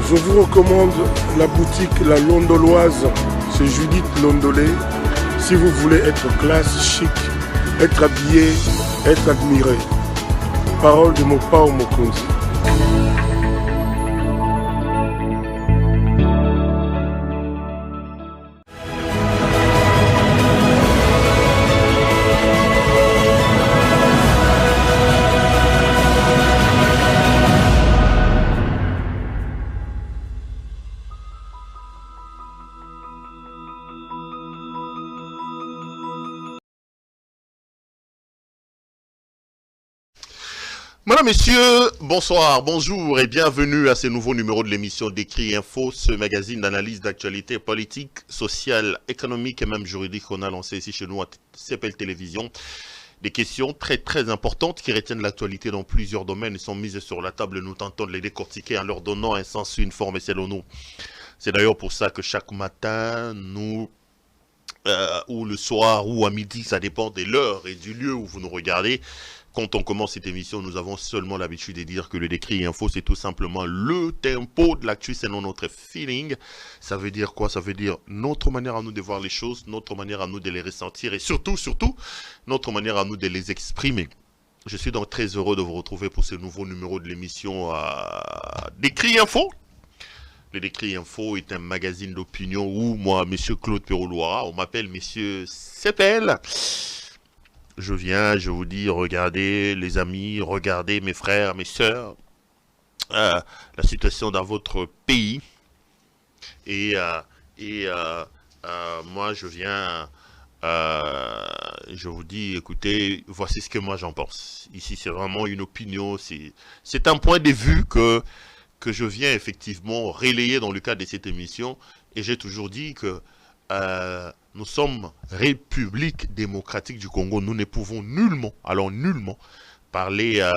Je vous recommande la boutique La Londoloise, c'est Judith Londolé. Si vous voulez être classe, chic, être habillé, être admiré. Parole de Mopao Mokonzi. Madame, messieurs, bonsoir, bonjour et bienvenue à ce nouveau numéro de l'émission Décrit Info, ce magazine d'analyse d'actualité politique, sociale, économique et même juridique qu'on a lancé ici chez nous à CPL Télévision. Des questions très importantes qui retiennent l'actualité dans plusieurs domaines et sont mises sur la table. Nous tentons de les décortiquer en leur donnant un sens, une forme et selon nous. C'est d'ailleurs pour ça que chaque matin, nous, ou le soir ou à midi, ça dépend de l'heure et du lieu où vous nous regardez. Quand on commence cette émission, nous avons seulement l'habitude de dire que le Décrit Info, c'est tout simplement le tempo de l'actu, c'est notre feeling. Ça veut dire quoi? Ça veut dire notre manière à nous de voir les choses, notre manière à nous de les ressentir et surtout, notre manière à nous de les exprimer. Je suis donc très heureux de vous retrouver pour ce nouveau numéro de l'émission Décrit Info. Le Décrit Info est un magazine d'opinion où moi, Monsieur Claude Perrouloira, on m'appelle Monsieur CPL. Je viens, je vous dis, regardez les amis, regardez mes frères, mes sœurs, la situation dans votre pays. Et moi, je viens, je vous dis, écoutez, voici ce que moi j'en pense. Ici, c'est vraiment une opinion, c'est un point de vue que je viens effectivement relayer dans le cadre de cette émission. Et j'ai toujours dit que nous sommes République démocratique du Congo. Nous ne pouvons nullement parler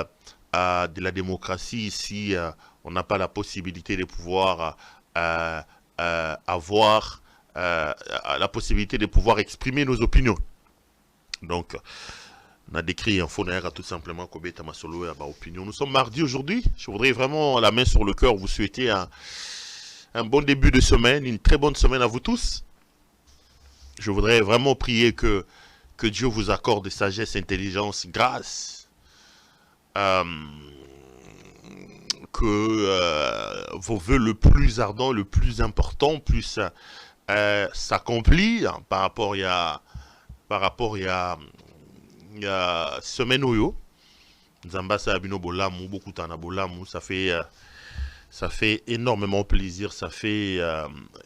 de la démocratie si on n'a pas la possibilité de pouvoir avoir la possibilité de pouvoir exprimer nos opinions. Donc, on a décrit Info Naira tout simplement Kobeta Masolo et opinion. Nous sommes mardi aujourd'hui. Je voudrais vraiment, la main sur le cœur, vous souhaiter un bon début de semaine, une très bonne semaine à vous tous. Je voudrais vraiment prier que Dieu vous accorde de sagesse, intelligence, grâce, que vos vœux le plus ardent, le plus important puissent s'accomplir par rapport à semaine oyo. Nzambasa abino bolamu beaucoup tana bolamu, ça fait énormément plaisir, ça fait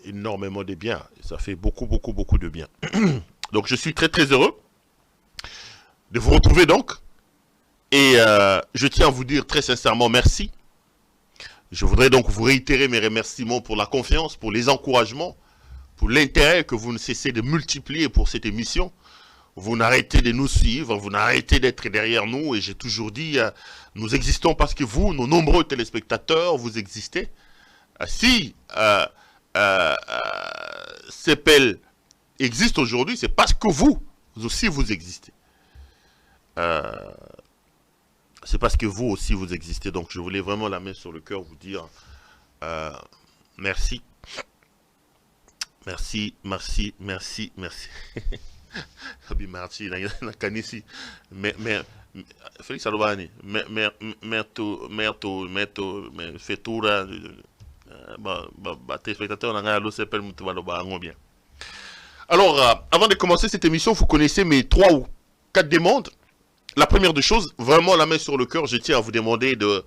énormément de bien, ça fait beaucoup de bien. Donc je suis très heureux de vous retrouver donc, et je tiens à vous dire très sincèrement merci. Je voudrais donc vous réitérer mes remerciements pour la confiance, pour les encouragements, pour l'intérêt que vous ne cessez de multiplier pour cette émission. Vous n'arrêtez de nous suivre, vous n'arrêtez d'être derrière nous, et j'ai toujours dit, nous existons parce que vous, nos nombreux téléspectateurs, vous existez. Si CPL existe aujourd'hui, c'est parce que vous aussi vous existez. C'est parce que vous aussi vous existez. Donc je voulais vraiment la main sur le cœur vous dire merci. Merci. Merci, Nakanisi. Félix Alobani, Fetura, bien. Alors, avant de commencer cette émission, vous connaissez mes 3 ou 4 demandes. La première des choses, vraiment la main sur le cœur, je tiens à vous demander de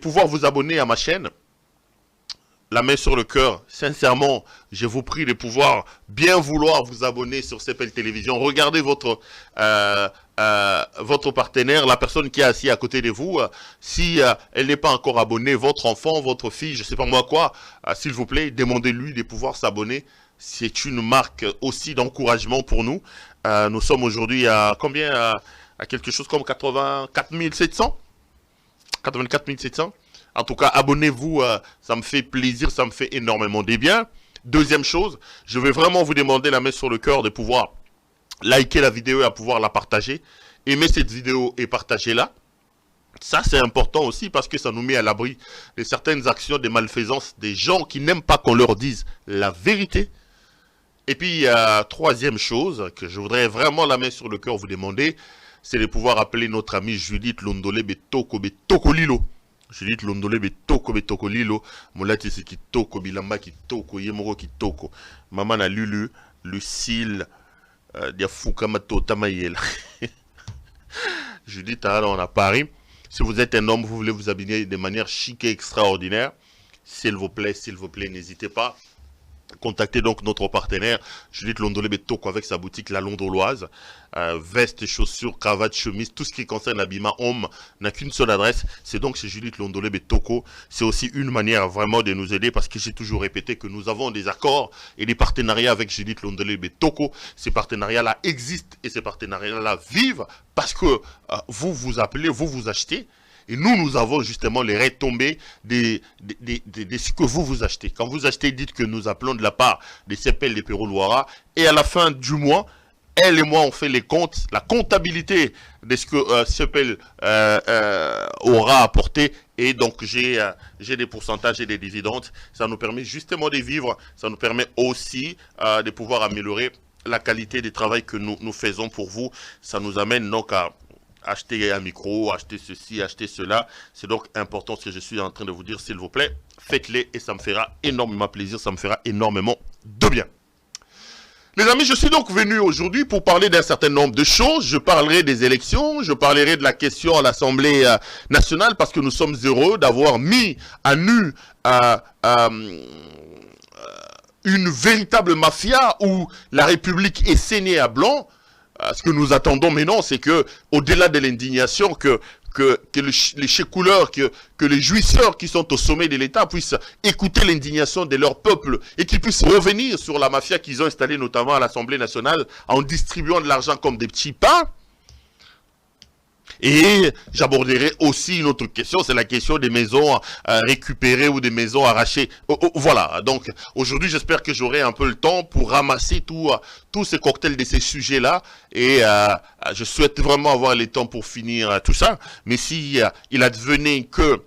pouvoir vous abonner à ma chaîne. La main sur le cœur, sincèrement, je vous prie de pouvoir bien vouloir vous abonner sur CPL Télévision. Regardez votre partenaire, la personne qui est assise à côté de vous. Si elle n'est pas encore abonnée, votre enfant, votre fille, je ne sais pas moi quoi, s'il vous plaît, demandez-lui de pouvoir s'abonner. C'est une marque aussi d'encouragement pour nous. Nous sommes aujourd'hui à combien? À quelque chose comme 84 700 84 700. En tout cas, abonnez-vous, ça me fait plaisir, ça me fait énormément de bien. Deuxième chose, je vais vraiment vous demander la main sur le cœur de pouvoir liker la vidéo et à pouvoir la partager. Aimez cette vidéo et partagez-la. Ça, c'est important aussi parce que ça nous met à l'abri de certaines actions de malfaisance des gens qui n'aiment pas qu'on leur dise la vérité. Et puis, troisième chose que je voudrais vraiment la main sur le cœur vous demander, c'est de pouvoir appeler notre amie Judith Londolé Betoko Lilo. Judith Londolé Betoko Lilo. Moulati c'est Kitoko, Bilamba Kitoko, Yemoro Kitoko. Maman a Lulu, Lucille, Diafouka Mato Tamayel. Judith, alors on a Paris. Si vous êtes un homme, vous voulez vous habiller de manière chic et extraordinaire, s'il vous plaît, n'hésitez pas. Contactez donc notre partenaire Judith Londolé Betoko avec sa boutique La Londoloise. Veste, chaussures, cravate, chemise, tout ce qui concerne l'habillement homme n'a qu'une seule adresse. C'est donc chez Judith Londolé Betoko. C'est aussi une manière vraiment de nous aider parce que j'ai toujours répété que nous avons des accords et des partenariats avec Judith Londolé Betoko. Ces partenariats-là existent et ces partenariats-là vivent parce que vous vous appelez, vous vous achetez. Et nous avons justement les retombées de ce que vous achetez. Quand vous achetez, dites que nous appelons de la part des CEPEL de Pérou-Loira. Et à la fin du mois, elle et moi, on fait les comptes, la comptabilité de ce que CEPEL aura apporté. Et donc, j'ai des pourcentages et des dividendes. Ça nous permet justement de vivre. Ça nous permet aussi de pouvoir améliorer la qualité du travail que nous faisons pour vous. Ça nous amène donc à acheter un micro, acheter ceci, acheter cela. C'est donc important ce que je suis en train de vous dire, s'il vous plaît. Faites-les et ça me fera énormément plaisir, ça me fera énormément de bien. Les amis, je suis donc venu aujourd'hui pour parler d'un certain nombre de choses. Je parlerai des élections, je parlerai de la question à l'Assemblée nationale parce que nous sommes heureux d'avoir mis à nu une véritable mafia où la République est saignée à blanc. Ce que nous attendons maintenant, c'est que, au-delà de l'indignation, que les chécouleurs, que les jouisseurs qui sont au sommet de l'État puissent écouter l'indignation de leur peuple et qu'ils puissent revenir sur la mafia qu'ils ont installée notamment à l'Assemblée nationale en distribuant de l'argent comme des petits pains. Et j'aborderai aussi une autre question, c'est la question des maisons récupérées ou des maisons arrachées. Voilà, donc aujourd'hui j'espère que j'aurai un peu le temps pour ramasser tous ces cocktails de ces sujets-là. Et je souhaite vraiment avoir le temps pour finir tout ça. Mais si il advenait que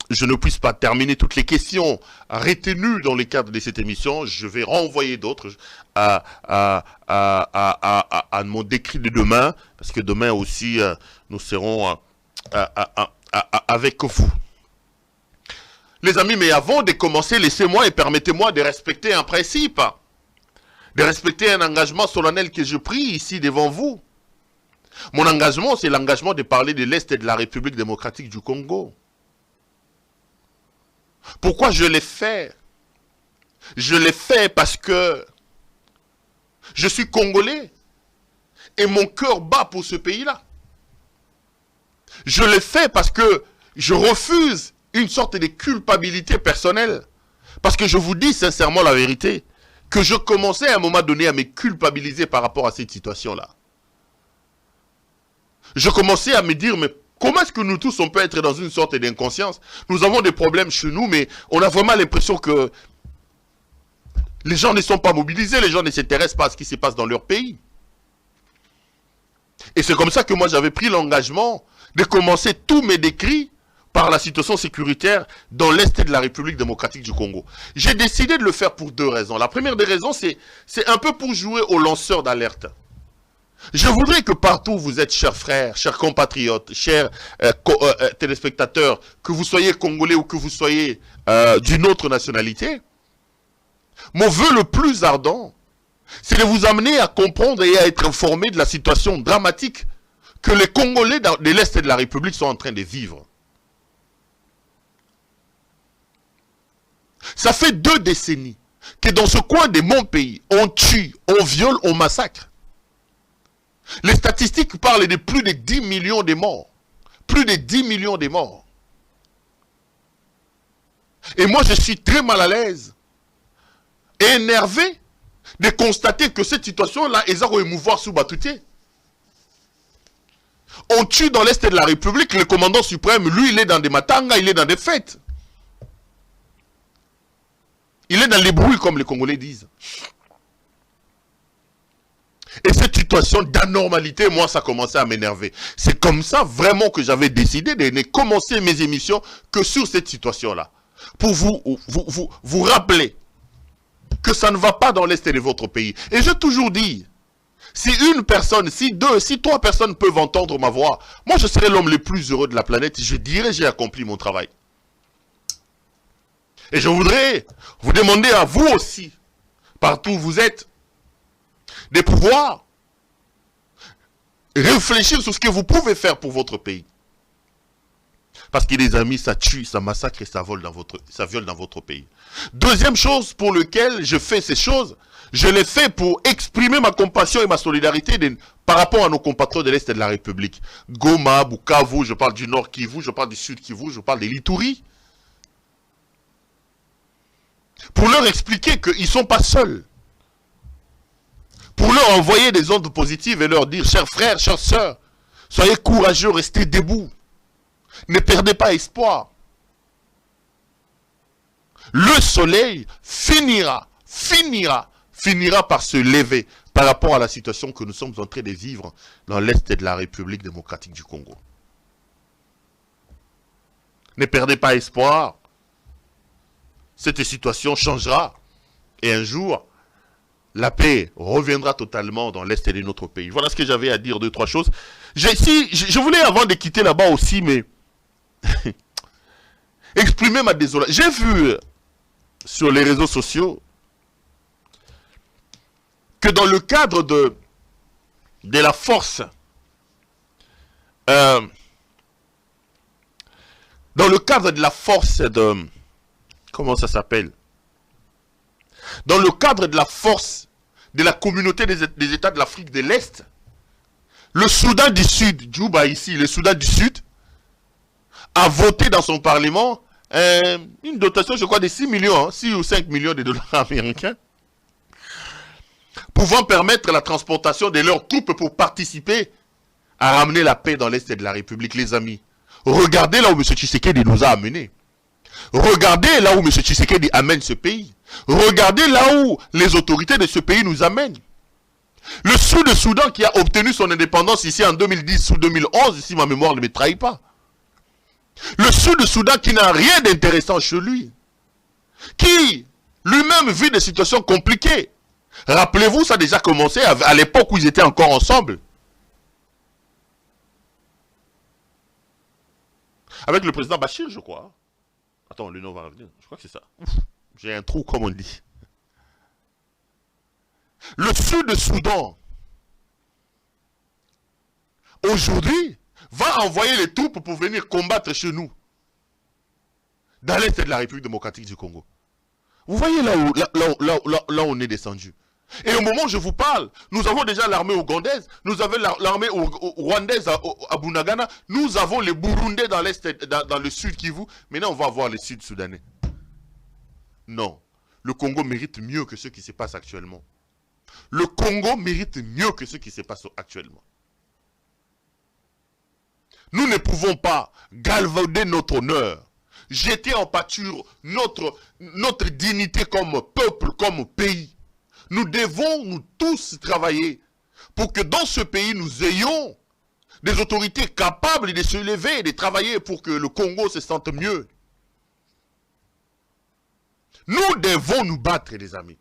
je ne puisse pas terminer toutes les questions retenues dans le cadre de cette émission, je vais renvoyer d'autres à mon décrit de demain, parce que demain aussi, nous serons avec vous. Les amis, mais avant de commencer, laissez-moi et permettez-moi de respecter un principe, de respecter un engagement solennel que je pris ici devant vous. Mon engagement, c'est l'engagement de parler de l'Est et de la République démocratique du Congo. Pourquoi je l'ai fait? Je l'ai fait parce que je suis congolais et mon cœur bat pour ce pays-là. Je l'ai fait parce que je refuse une sorte de culpabilité personnelle. Parce que je vous dis sincèrement la vérité, que je commençais à un moment donné à me culpabiliser par rapport à cette situation-là. Je commençais à me dire, mais comment est-ce que nous tous, on peut être dans une sorte d'inconscience? Nous avons des problèmes chez nous, mais on a vraiment l'impression que les gens ne sont pas mobilisés, les gens ne s'intéressent pas à ce qui se passe dans leur pays. Et c'est comme ça que moi, j'avais pris l'engagement de commencer tous mes décrits par la situation sécuritaire dans l'Est de la République démocratique du Congo. J'ai décidé de le faire pour deux raisons. La première des raisons, c'est un peu pour jouer aux lanceurs d'alerte. Je voudrais que partout où vous êtes, chers frères, chers compatriotes, chers téléspectateurs, que vous soyez congolais ou que vous soyez d'une autre nationalité, mon vœu le plus ardent, c'est de vous amener à comprendre et à être informés de la situation dramatique que les Congolais de l'Est et de la République sont en train de vivre. Ça fait 2 décennies que dans ce coin de mon pays, on tue, on viole, on massacre. Les statistiques parlent de plus de 10 millions de morts. Plus de 10 millions de morts. Et moi, je suis très mal à l'aise et énervé de constater que cette situation-là, ils ont émouvoir sous Batouté. On tue dans l'Est de la République, le commandant suprême, lui, il est dans des matangas, il est dans des fêtes. Il est dans les bruits, comme les Congolais disent. Et cette situation d'anormalité, moi, ça commençait à m'énerver. C'est comme ça, vraiment, que j'avais décidé de ne commencer mes émissions que sur cette situation-là. Pour vous rappeler que ça ne va pas dans l'Est de votre pays. Et j'ai toujours dit, si une personne, si deux, si trois personnes peuvent entendre ma voix, moi, je serai l'homme le plus heureux de la planète. Je dirais, j'ai accompli mon travail. Et je voudrais vous demander à vous aussi, partout où vous êtes, de pouvoir réfléchir sur ce que vous pouvez faire pour votre pays. Parce que les amis, ça tue, ça massacre et ça viole dans votre pays. Deuxième chose pour laquelle je fais ces choses, je les fais pour exprimer ma compassion et ma solidarité par rapport à nos compatriotes de l'Est de la République. Goma, Bukavu, je parle du Nord Kivu, je parle du Sud Kivu, je parle des Lituri. Pour leur expliquer qu'ils ne sont pas seuls. Pour leur envoyer des ondes positives et leur dire, chers frères, chères sœurs, soyez courageux, restez debout. Ne perdez pas espoir. Le soleil finira par se lever par rapport à la situation que nous sommes en train de vivre dans l'Est de la République démocratique du Congo. Ne perdez pas espoir. Cette situation changera. Et un jour, la paix reviendra totalement dans l'Est de notre pays. Voilà ce que j'avais à dire, deux, trois choses. Je voulais, avant de quitter là-bas aussi, mais exprimer ma désolation. J'ai vu sur les réseaux sociaux que dans le cadre de la force, comment ça s'appelle? Dans le cadre de la force de la communauté des États de l'Afrique de l'Est, le Soudan du Sud, Djouba ici, le Soudan du Sud, a voté dans son parlement une dotation, je crois, de 6 millions, 6 ou 5 millions de dollars américains, pouvant permettre la transportation de leurs troupes pour participer à ramener la paix dans l'Est de la République, les amis. Regardez là où M. Tshisekedi nous a amenés. Regardez là où M. Tshisekedi amène ce pays. Regardez là où les autorités de ce pays nous amènent. Le Soudan qui a obtenu son indépendance ici en 2010 ou 2011, si ma mémoire ne me trahit pas. Le Soudan qui n'a rien d'intéressant chez lui. Qui lui-même vit des situations compliquées. Rappelez-vous, ça a déjà commencé à l'époque où ils étaient encore ensemble. Avec le président Bachir, je crois. Attends, le nom va revenir. Je crois que c'est ça. J'ai un trou, comme on dit. Le Soudan, aujourd'hui, va envoyer les troupes pour venir combattre chez nous. Dans l'Est de la République démocratique du Congo. Vous voyez là où on est descendu. Et au moment où je vous parle, nous avons déjà l'armée ougandaise, nous avons l'armée rwandaise à Bunagana, nous avons les Burundais dans l'Est, dans le Sud Kivu. Maintenant, on va avoir les Sud-Soudanais. Non. Le Congo mérite mieux que ce qui se passe actuellement. Le Congo mérite mieux que ce qui se passe actuellement. Nous ne pouvons pas galvauder notre honneur, jeter en pâture notre dignité comme peuple, comme pays. Nous devons, nous tous, travailler pour que dans ce pays, nous ayons des autorités capables de se lever et de travailler pour que le Congo se sente mieux. Nous devons nous battre, les amis.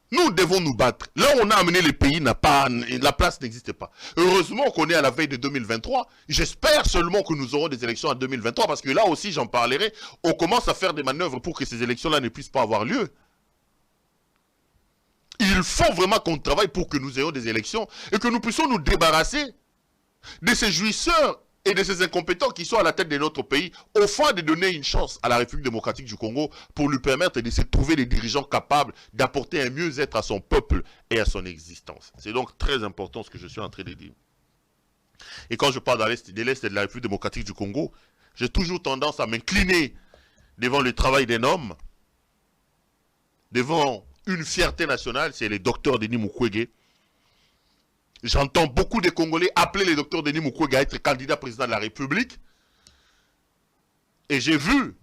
Nous devons nous battre. Là où on a amené le pays, la place n'existe pas. Heureusement qu'on est à la veille de 2023. J'espère seulement que nous aurons des élections en 2023 parce que là aussi, j'en parlerai, on commence à faire des manœuvres pour que ces élections-là ne puissent pas avoir lieu. Il faut vraiment qu'on travaille pour que nous ayons des élections et que nous puissions nous débarrasser de ces jouisseurs et de ces incompétents qui sont à la tête de notre pays, au fond de donner une chance à la République démocratique du Congo pour lui permettre de se trouver des dirigeants capables d'apporter un mieux-être à son peuple et à son existence. C'est donc très important ce que je suis en train de dire. Et quand je parle de l'Est et de la République démocratique du Congo, j'ai toujours tendance à m'incliner devant le travail d'un homme, devant une fierté nationale, c'est le docteur Denis Mukwege. J'entends beaucoup de Congolais appeler le docteur Denis Mukwege à être candidat président de la République. Et j'ai vu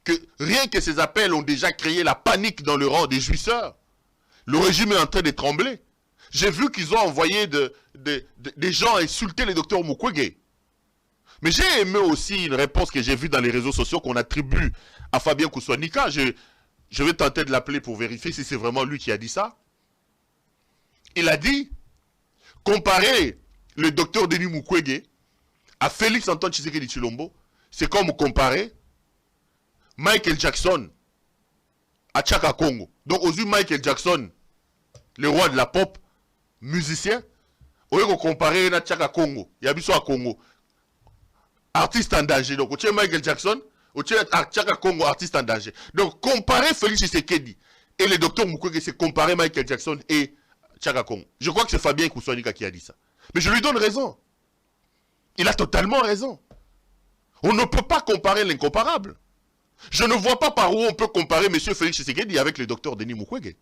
que rien que ces appels ont déjà créé la panique dans le rang des jouisseurs. Le régime est en train de trembler. J'ai vu qu'ils ont envoyé des gens insulter le docteur Mukwege. Mais j'ai aimé aussi une réponse que j'ai vue dans les réseaux sociaux qu'on attribue à Fabien Kousouanika. Je vais tenter de l'appeler pour vérifier si c'est vraiment lui qui a dit ça. Il a dit, comparer le docteur Denis Mukwege à Félix Antoine Tshisekedi Tshilombo, c'est comme comparer Michael Jackson à Tchaka Congo. Donc, aux yeux Michael Jackson, le roi de la pop, musicien, au lieu de comparer à Tchaka Congo, il y a besoin à Congo, artiste en danger. Donc, au Michael Jackson, au Tchaka Congo, artiste en danger. Donc, comparer Félix Tshisekedi et le docteur Mukwege, c'est comparer Michael Jackson et Tchaka Congo. Je crois que c'est Fabien Kousouanika qui a dit ça. Mais je lui donne raison. Il a totalement raison. On ne peut pas comparer l'incomparable. Je ne vois pas par où on peut comparer M. Félix Tshisekedi avec le docteur Denis Mukwege.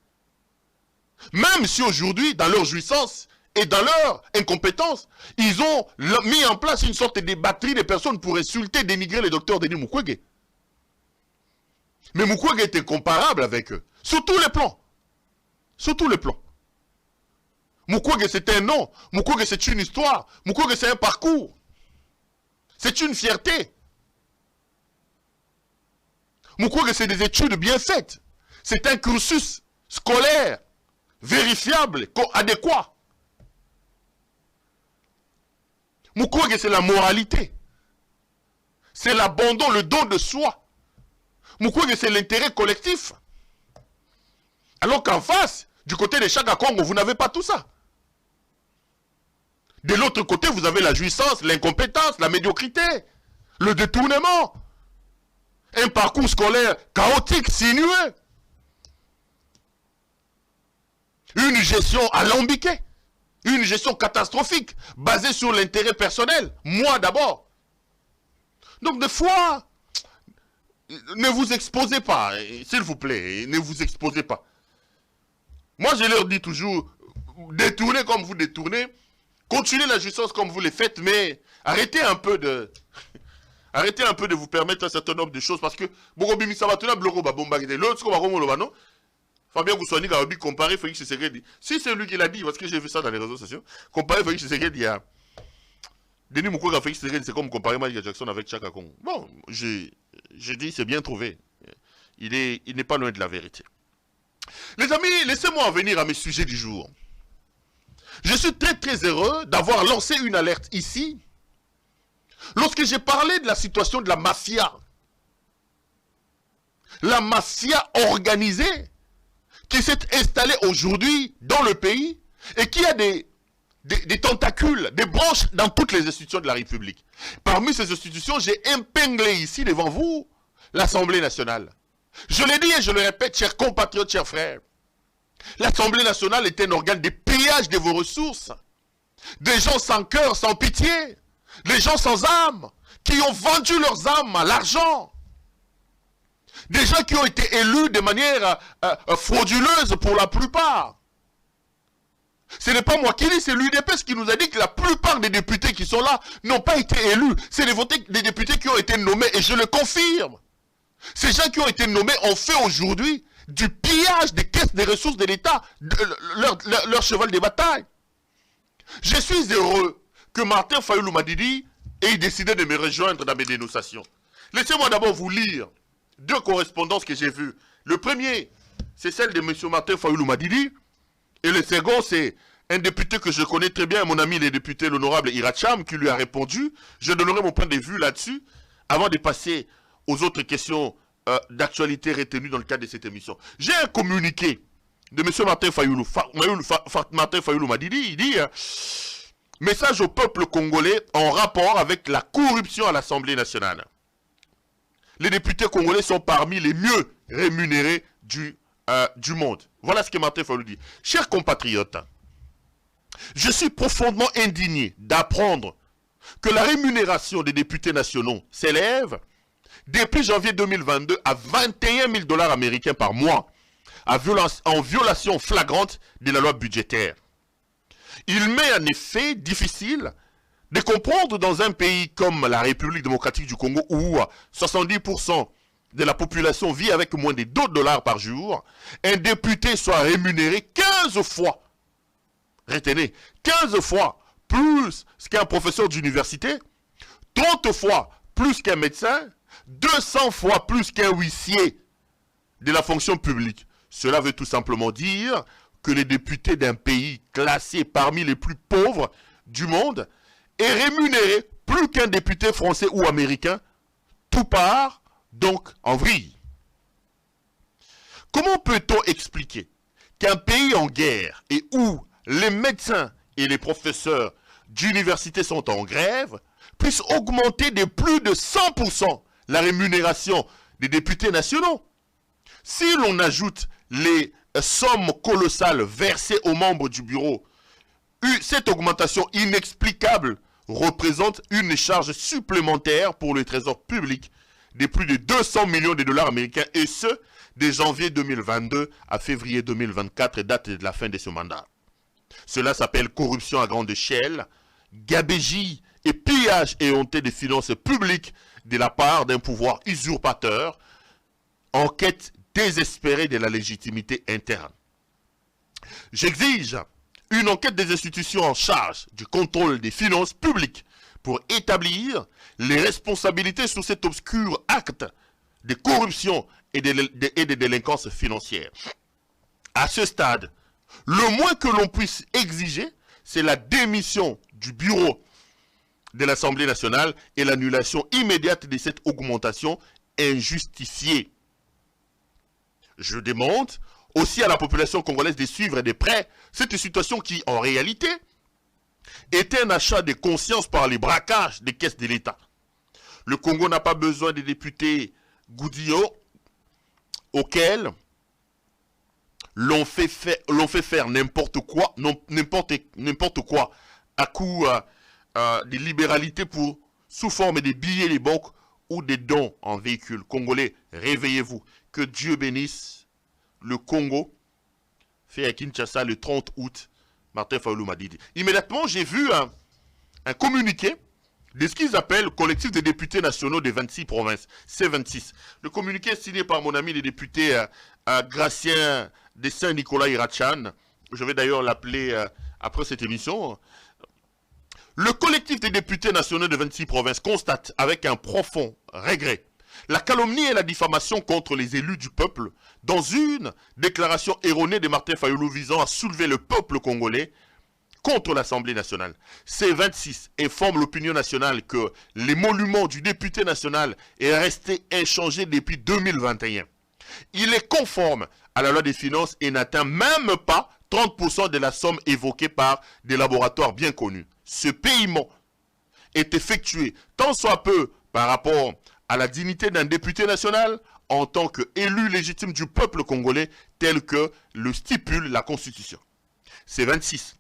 Même si aujourd'hui, dans leur jouissance et dans leur incompétence, ils ont mis en place une sorte de batterie de personnes pour insulter, dénigrer le docteur Denis Mukwege. Mais Mukwege était comparable avec eux. Sur tous les plans. Sur tous les plans. Mukwege c'est un nom. Mukwege c'est une histoire. Mukwege c'est un parcours. C'est une fierté. Mukwege c'est des études bien faites. C'est un cursus scolaire, vérifiable, adéquat. Mukwege c'est la moralité. C'est l'abandon, le don de soi. Mukwege c'est l'intérêt collectif. Alors qu'en face, du côté de Tchaka Congo, vous n'avez pas tout ça. De l'autre côté, vous avez la jouissance, l'incompétence, la médiocrité, le détournement. Un parcours scolaire chaotique, sinueux. Une gestion alambiquée. Une gestion catastrophique, basée sur l'intérêt personnel. Moi d'abord. Donc des fois, ne vous exposez pas, s'il vous plaît, ne vous exposez pas. Moi je leur dis toujours, détournez comme vous détournez, continuez la justice comme vous le faites, mais arrêtez un peu de vous permettre un certain nombre de choses, parce que Fabien Kousouanika a comparé Félix Tshisekedi. Si c'est lui qui l'a dit, parce que j'ai vu ça dans les réseaux sociaux, comparer Félix Tshisekedi à Denis Mukwege à Félix Tshisekedi, c'est comme comparer Michael Jackson avec Tchaka Congo. Bon, j'ai dit, c'est bien trouvé. Il n'est pas loin de la vérité. Les amis, laissez-moi en venir à mes sujets du jour. Je suis très très heureux d'avoir lancé une alerte ici, lorsque j'ai parlé de la situation de la mafia. La mafia organisée, qui s'est installée aujourd'hui dans le pays et qui a des tentacules, des branches dans toutes les institutions de la République. Parmi ces institutions, j'ai épinglé ici devant vous l'Assemblée nationale. Je l'ai dit et je le répète, chers compatriotes, chers frères. L'Assemblée nationale est un organe de pillage de vos ressources. Des gens sans cœur, sans pitié. Des gens sans âme, qui ont vendu leurs âmes à l'argent. Des gens qui ont été élus de manière frauduleuse pour la plupart. Ce n'est pas moi qui dis, c'est l'UDPS qui nous a dit que la plupart des députés qui sont là n'ont pas été élus. C'est des députés qui ont été nommés, et je le confirme. Ces gens qui ont été nommés ont fait aujourd'hui du pillage des caisses des ressources de l'État, leur cheval de bataille. Je suis heureux que Martin Fayulu Madidi ait décidé de me rejoindre dans mes dénonciations. Laissez-moi d'abord vous lire deux correspondances que j'ai vues. Le premier, c'est celle de M. Martin Fayulu Madidi, et le second, c'est un député que je connais très bien, mon ami le député, l'honorable Iracham, qui lui a répondu. Je donnerai mon point de vue là-dessus, avant de passer aux autres questions d'actualité retenues dans le cadre de cette émission. J'ai un communiqué de M. Martin Fayulu Madidi. Il dit message au peuple congolais en rapport avec la corruption à l'Assemblée nationale. Les députés congolais sont parmi les mieux rémunérés du monde. Voilà ce que Martin Fayulu dit. Chers compatriotes, je suis profondément indigné d'apprendre que la rémunération des députés nationaux s'élève depuis janvier 2022 à 21 000 $ américains par mois, en violation flagrante de la loi budgétaire. Il m'est en effet difficile de comprendre dans un pays comme la République démocratique du Congo, où 70% de la population vit avec moins de $2 par jour, un député soit rémunéré 15 fois retenez, 15 fois plus qu'un professeur d'université, 30 fois plus qu'un médecin, 200 fois plus qu'un huissier de la fonction publique. Cela veut tout simplement dire que les députés d'un pays classé parmi les plus pauvres du monde est rémunéré plus qu'un député français ou américain, tout part donc en vrille. Comment peut-on expliquer qu'un pays en guerre et où les médecins et les professeurs d'université sont en grève puisse augmenter de plus de 100% la rémunération des députés nationaux? Si l'on ajoute les sommes colossales versées aux membres du bureau, cette augmentation inexplicable représente une charge supplémentaire pour le trésor public de plus de 200 millions de dollars américains, et ce, de janvier 2022 à février 2024, date de la fin de ce mandat. Cela s'appelle corruption à grande échelle, gabegie et pillage éhonté des finances publiques de la part d'un pouvoir usurpateur en quête désespérée de la légitimité interne. J'exige une enquête des institutions en charge du contrôle des finances publiques pour établir les responsabilités sur cet obscur acte de corruption et de délinquance financière. À ce stade, le moins que l'on puisse exiger, c'est la démission du bureau de l'Assemblée nationale et l'annulation immédiate de cette augmentation injustifiée. Je demande aussi à la population congolaise de suivre de près cette situation qui, en réalité, est un achat de conscience par les braquages des caisses de l'État. Le Congo n'a pas besoin des députés goudillots auxquels l'on fait faire n'importe quoi à coup de libéralité sous forme de billets des banques ou des dons en véhicules. Congolais, réveillez-vous. Que Dieu bénisse le Congo, fait à Kinshasa le 30 août, Martin Fayulu m'a dit. Immédiatement, j'ai vu un communiqué de ce qu'ils appellent Collectif des députés nationaux des 26 provinces, C26. Le communiqué est signé par mon ami le député Gracien de Saint-Nicolas Irachan. Je vais d'ailleurs l'appeler après cette émission. Le collectif des députés nationaux des 26 provinces constate avec un profond regret la calomnie et la diffamation contre les élus du peuple dans une déclaration erronée de Martin Fayulu visant à soulever le peuple congolais contre l'Assemblée nationale. C26 informe l'opinion nationale que l'émolument du député national est resté inchangé depuis 2021. Il est conforme à la loi des finances et n'atteint même pas 30% de la somme évoquée par des laboratoires bien connus. Ce paiement est effectué tant soit peu par rapport à la dignité d'un député national en tant qu'élu légitime du peuple congolais tel que le stipule la Constitution. C26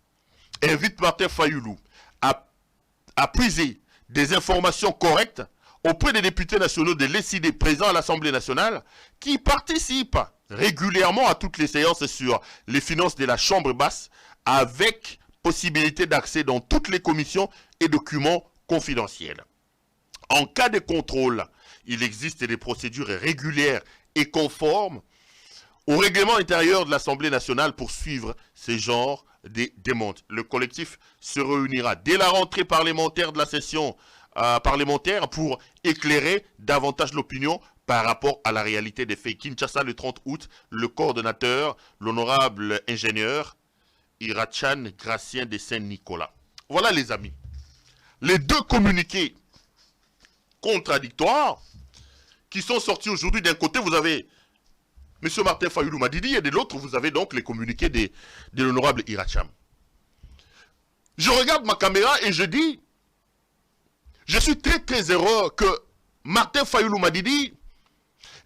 invite Martin Fayulu à puiser des informations correctes auprès des députés nationaux de l'ECD présents à l'Assemblée nationale qui participent régulièrement à toutes les séances sur les finances de la Chambre basse avec possibilité d'accès dans toutes les commissions et documents confidentiels. En cas de contrôle, il existe des procédures régulières et conformes au règlement intérieur de l'Assemblée nationale pour suivre ces genres de demandes. Le collectif se réunira dès la rentrée parlementaire de la session parlementaire pour éclairer davantage l'opinion par rapport à la réalité des faits. Kinshasa, le 30 août, le coordonnateur, l'honorable ingénieur Irachan Gracien de Saint-Nicolas. Voilà les amis. Les deux communiqués contradictoires qui sont sortis aujourd'hui. D'un côté, vous avez M. Martin Fayulu Madidi et de l'autre, vous avez donc les communiqués de l'honorable Iracham. Je regarde ma caméra et je dis, je suis très très heureux que Martin Fayulu Madidi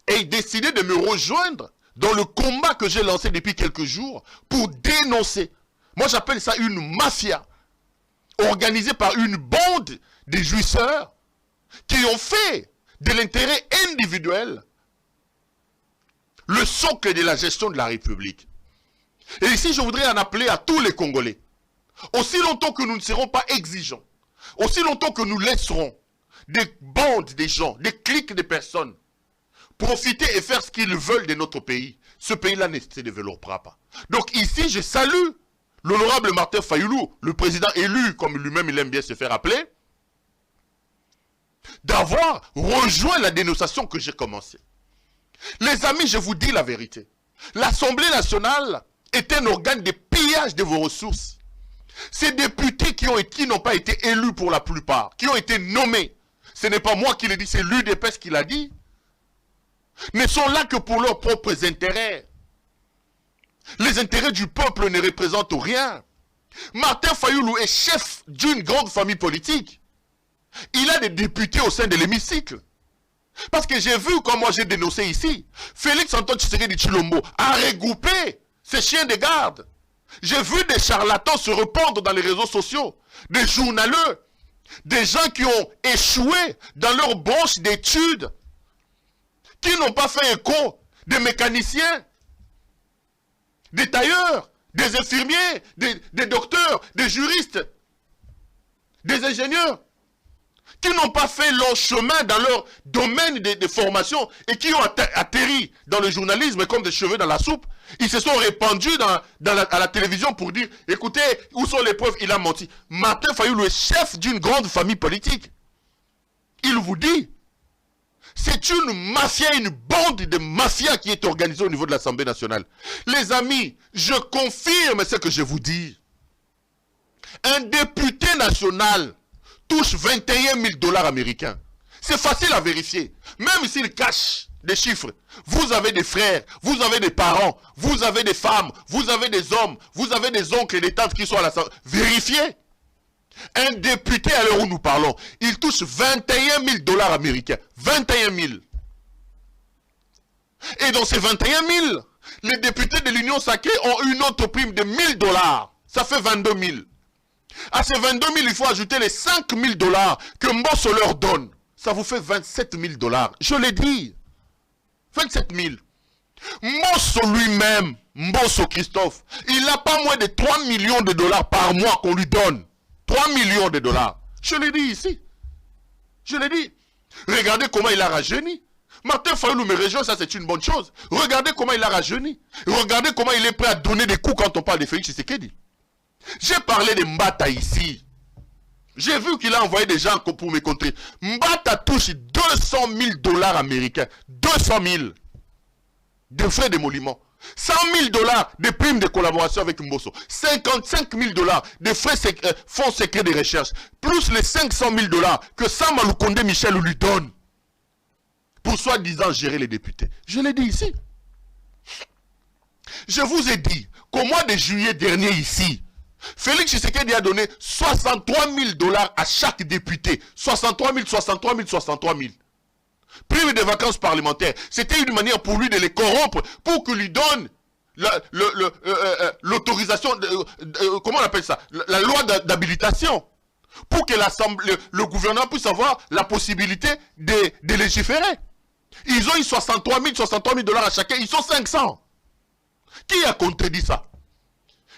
ait décidé de me rejoindre dans le combat que j'ai lancé depuis quelques jours pour dénoncer. Moi, j'appelle ça une mafia organisée par une bande de jouisseurs qui ont fait de l'intérêt individuel le socle de la gestion de la République. Et ici, je voudrais en appeler à tous les Congolais. Aussi longtemps que nous ne serons pas exigeants, aussi longtemps que nous laisserons des bandes de gens, des cliques de personnes profiter et faire ce qu'ils veulent de notre pays, ce pays-là ne se développera pas. Donc ici, je salue l'honorable Martin Fayoulou, le président élu, comme lui-même il aime bien se faire appeler, d'avoir rejoint la dénonciation que j'ai commencée. Les amis, je vous dis la vérité. L'Assemblée nationale est un organe de pillage de vos ressources. Ces députés qui n'ont pas été élus pour la plupart, qui ont été nommés, ce n'est pas moi qui le dis, c'est l'UDPS qui l'a dit, ne sont là que pour leurs propres intérêts. Les intérêts du peuple ne représentent rien. Martin Fayoulou est chef d'une grande famille politique. Il a des députés au sein de l'hémicycle. Parce que j'ai vu, comme moi j'ai dénoncé ici, Félix Antoine Tshisekedi Tshilombo a regroupé ses chiens de garde. J'ai vu des charlatans se répandre dans les réseaux sociaux, des journaleux, des gens qui ont échoué dans leur branche d'études, qui n'ont pas fait écho, des mécaniciens, des tailleurs, des infirmiers, des docteurs, des juristes, des ingénieurs, qui n'ont pas fait long chemin dans leur domaine de formation et qui ont atterri dans le journalisme comme des cheveux dans la soupe. Ils se sont répandus à la télévision pour dire, écoutez, où sont les preuves? Il a menti. Martin Fayoulou est chef d'une grande famille politique. Il vous dit, c'est une mafia, une bande de mafia qui est organisée au niveau de l'Assemblée nationale. Les amis, je confirme ce que je vous dis. Un député national touche 21 000 $ américains. C'est facile à vérifier. Même s'il cache des chiffres, vous avez des frères, vous avez des parents, vous avez des femmes, vous avez des hommes, vous avez des oncles et des tantes qui sont à l'Assemblée. Vérifiez. Un député, à l'heure où nous parlons, il touche 21 000 $ américains. 21 000. Et dans ces 21 000, les députés de l'Union sacrée ont une autre prime de 1 000 $. Ça fait 22 000. À ces 22 000, il faut ajouter les 5 000 $ que Mbosso leur donne. Ça vous fait 27 000 $. Je l'ai dit. 27 000. Mbosso lui-même, Mbosso Christophe, il n'a pas moins de 3 millions de $ par mois qu'on lui donne. 3 millions de $. Je l'ai dit ici. Je l'ai dit. Regardez comment il a rajeuni. Martin Fayoulou me rejoint, ça c'est une bonne chose. Regardez comment il a rajeuni. Regardez comment il est prêt à donner des coups quand on parle de Félix Tshisekedi. J'ai parlé de Mbata ici. J'ai vu qu'il a envoyé des gens pour me contrer. Mbata touche 200 000 $ américains. 200 000 de frais d'émolument. 100 000 $ de primes de collaboration avec Mbosso. 55 000 $ de frais fonds secrets de recherche. Plus les 500 000 $ que Sam Aloukonde Michel lui donne. Pour soi-disant gérer les députés. Je l'ai dit ici. Je vous ai dit qu'au mois de juillet dernier ici, Félix Tshisekedi a donné 63 000 $ à chaque député. 63 000, 63 000, 63 000. Prime de vacances parlementaires. C'était une manière pour lui de les corrompre, pour qu'il lui donne l'autorisation, comment on appelle ça, la loi d'habilitation. Pour que le gouvernement puisse avoir la possibilité de légiférer. Ils ont eu 63 000 $ à chacun, ils sont 500. Qui a contredit ça?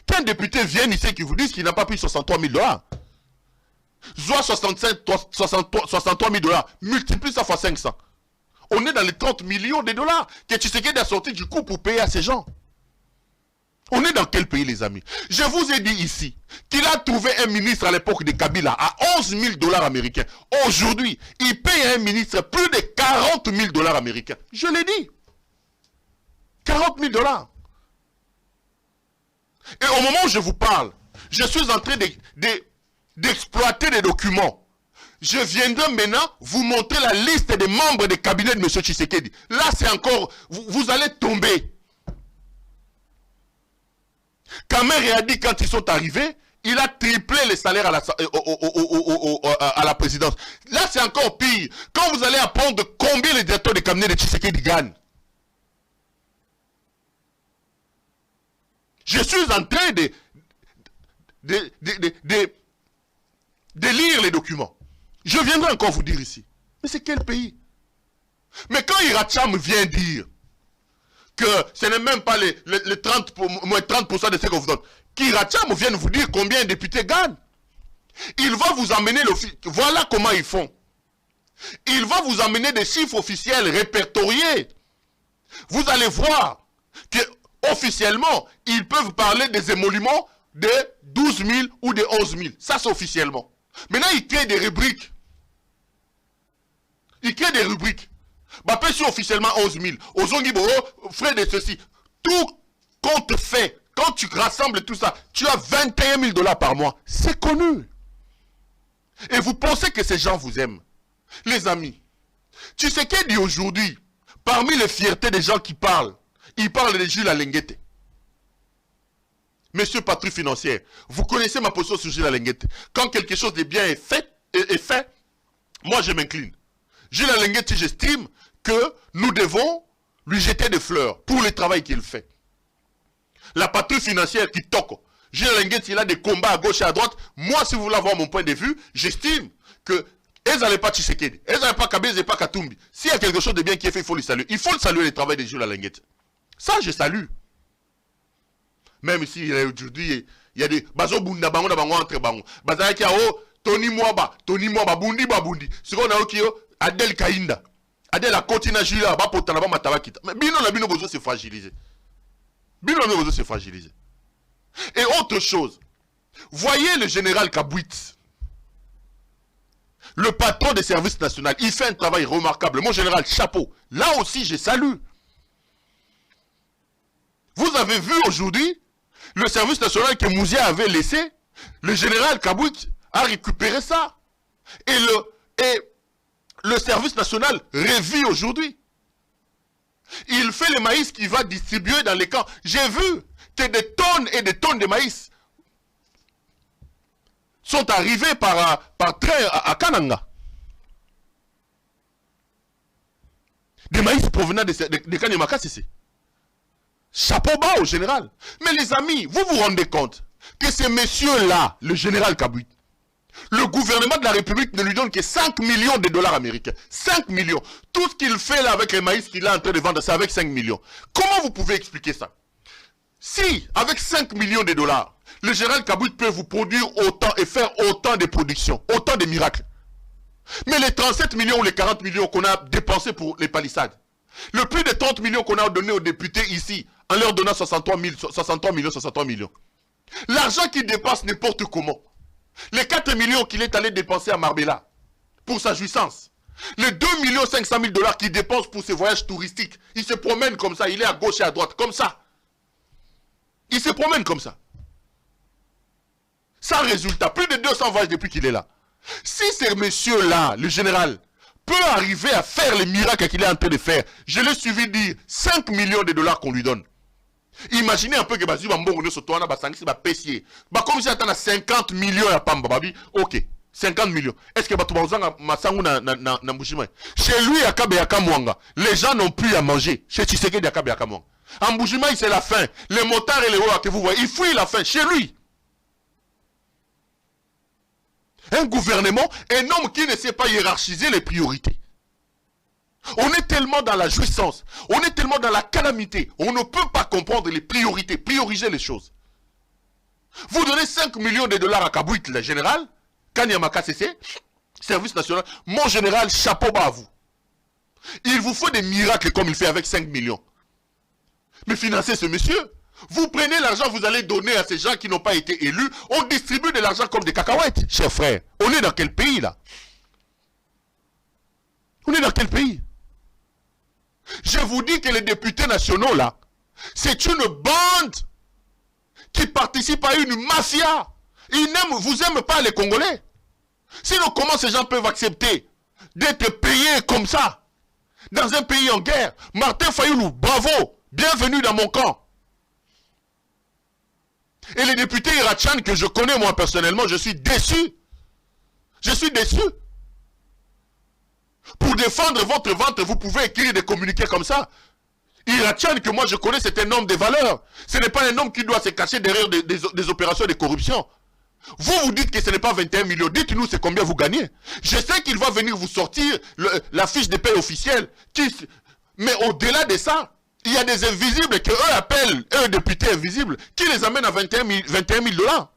Qu'un député vienne ici qui vous dise qu'il n'a pas pris 63 000 $. Soit 63 000 $, multiplie ça fois 500. On est dans les 30 millions de $. Que Tshisekedi a sorti du coup pour payer à ces gens. On est dans quel pays, les amis? Je vous ai dit ici qu'il a trouvé un ministre à l'époque de Kabila à 11 000 $ américains. Aujourd'hui, il paye à un ministre plus de 40 000 $ américains. Je l'ai dit. 40 000 $. Et au moment où je vous parle, je suis en train d'exploiter des documents. Je viendrai maintenant vous montrer la liste des membres des cabinets de M. Tshisekedi. Là, c'est encore... Vous allez tomber. Kamer a dit quand ils sont arrivés, il a triplé les salaires à la présidence. Là, c'est encore pire. Quand vous allez apprendre combien les directeurs des cabinets de Tshisekedi gagnent. Je suis en train de lire les documents. Je viendrai encore vous dire ici. Mais c'est quel pays? Mais quand Iracham vient dire que ce n'est même pas les 30%, moins 30% de ce qu'on vous donne, qu'Iracham vient vous dire combien un député gagne. Il va vous amener voilà comment ils font. Il va vous amener des chiffres officiels répertoriés. Vous allez voir que officiellement, ils peuvent parler des émoluments de 12 000 ou de 11 000. Ça, c'est officiellement. Maintenant, ils créent des rubriques. Ils créent des rubriques. Bah, sur officiellement 11 000. Aux Ongibo, frais de ceci. Tout compte fait. Quand tu rassembles tout ça, tu as 21 000 $ par mois. C'est connu. Et vous pensez que ces gens vous aiment. Les amis, tu sais qu'il dit aujourd'hui, parmi les fiertés des gens qui parlent, ils parlent de Jules Alenguete. Monsieur patrouille financière, vous connaissez ma position sur Jules Alenguete. Quand quelque chose de bien est fait, moi je m'incline. Jules Alenguete, j'estime que nous devons lui jeter des fleurs pour le travail qu'il fait. La patrouille financière qui toque. Jules Alenguete, il a des combats à gauche et à droite. Moi, si vous voulez avoir mon point de vue, j'estime que ils n'allaient pas Tshisekedi, ils n'allaient pas Kabila, ils n'allaient pas Katumbi. S'il y a quelque chose de bien qui est fait, il faut le saluer. Il faut le saluer, le travail de Jules Alenguete. Ça, je salue. Même si aujourd'hui, il y a des bazo bunda bango na bango entre bango. Bazaya ki o Tony Mwaba bundi babundi. Ce qu'on a okio Adel Kainda. Adel a continué à jouer là-bas pour t'en mataba kita. Mais bino la bino besoin se fragiliser. Bino la besoin se fragiliser. Et autre chose, voyez le général Kabouit, le patron des services nationaux, il fait un travail remarquable. Mon général, chapeau. Là aussi, je salue. Vous avez vu aujourd'hui, le service national que Mouzia avait laissé, le général Kabouit a récupéré ça. Et le service national revit aujourd'hui. Il fait le maïs qu'il va distribuer dans les camps. J'ai vu que des tonnes et des tonnes de maïs sont arrivés par train à Kananga. Des maïs provenant de Kanyamaka, c'est. Chapeau bas au général. Mais les amis, vous vous rendez compte que ces messieurs-là, le général Kabouit, le gouvernement de la République ne lui donne que 5 millions de $ américains. 5 millions. Tout ce qu'il fait là avec les maïs qu'il est en train de vendre, c'est avec 5 millions. Comment vous pouvez expliquer ça? Si, avec 5 millions de $, le général Kabouit peut vous produire autant et faire autant de productions, autant de miracles. Mais les 37 millions ou les 40 millions qu'on a dépensés pour les palissades, le plus de 30 millions qu'on a donné aux députés ici, en leur donnant 63 millions. L'argent qu'il dépasse n'importe comment. Les 4 millions qu'il est allé dépenser à Marbella pour sa jouissance. Les 2 500 000 $ qu'il dépense pour ses voyages touristiques. Il se promène comme ça, il est à gauche et à droite, comme ça. Il se promène comme ça. Sans résultat, plus de 200 voyages depuis qu'il est là. Si ces messieurs-là, le général, peut arriver à faire les miracles qu'il est en train de faire, je l'ai suivi dire 5 millions de $ qu'on lui donne. Imaginez un peu que Bazi Bambo ne se tourne à Basangsi va pessier. Bah comme si attend 50 millions à Pamba Babi, ok, 50 millions. Est-ce que Batoubauzanga Masangu na Mbushima? Chez lui à Kabe Yakamwanga, les gens n'ont plus à manger. Chez Tshisekedi à Kabe Yakamwanga. En Mbushima, c'est la faim. Les motards et les rois que vous voyez, ils fuient la faim chez lui. Un gouvernement, un homme qui ne sait pas hiérarchiser les priorités. On est tellement dans la jouissance, on est tellement dans la calamité, on ne peut pas comprendre les priorités, prioriser les choses. Vous donnez 5 millions de $ à Kabouit, le général, Kanyamaka CC, service national, mon général, chapeau bas à vous. Il vous faut des miracles comme il fait avec 5 millions. Mais financez ce monsieur. Vous prenez l'argent, vous allez donner à ces gens qui n'ont pas été élus, on distribue de l'argent comme des cacahuètes, chers frères. On est dans quel pays là? On est dans quel pays? Je vous dis que les députés nationaux là, c'est une bande qui participe à une mafia. Ils vous aiment pas les Congolais. Sinon comment ces gens peuvent accepter d'être payés comme ça dans un pays en guerre? Martin Fayoulou, bravo, bienvenue dans mon camp. Et les députés Irachan que je connais moi personnellement, je suis déçu. Je suis déçu. Pour défendre votre ventre, vous pouvez écrire des communiqués comme ça. Irachan, que moi je connais, c'est un homme de valeur. Ce n'est pas un homme qui doit se cacher derrière des opérations de corruption. Vous dites que ce n'est pas 21 millions. Dites-nous c'est combien vous gagnez. Je sais qu'il va venir vous sortir la fiche de paie officielle. Mais au-delà de ça, il y a des invisibles que eux appellent, eux députés invisibles, qui les amènent à 21 000 $.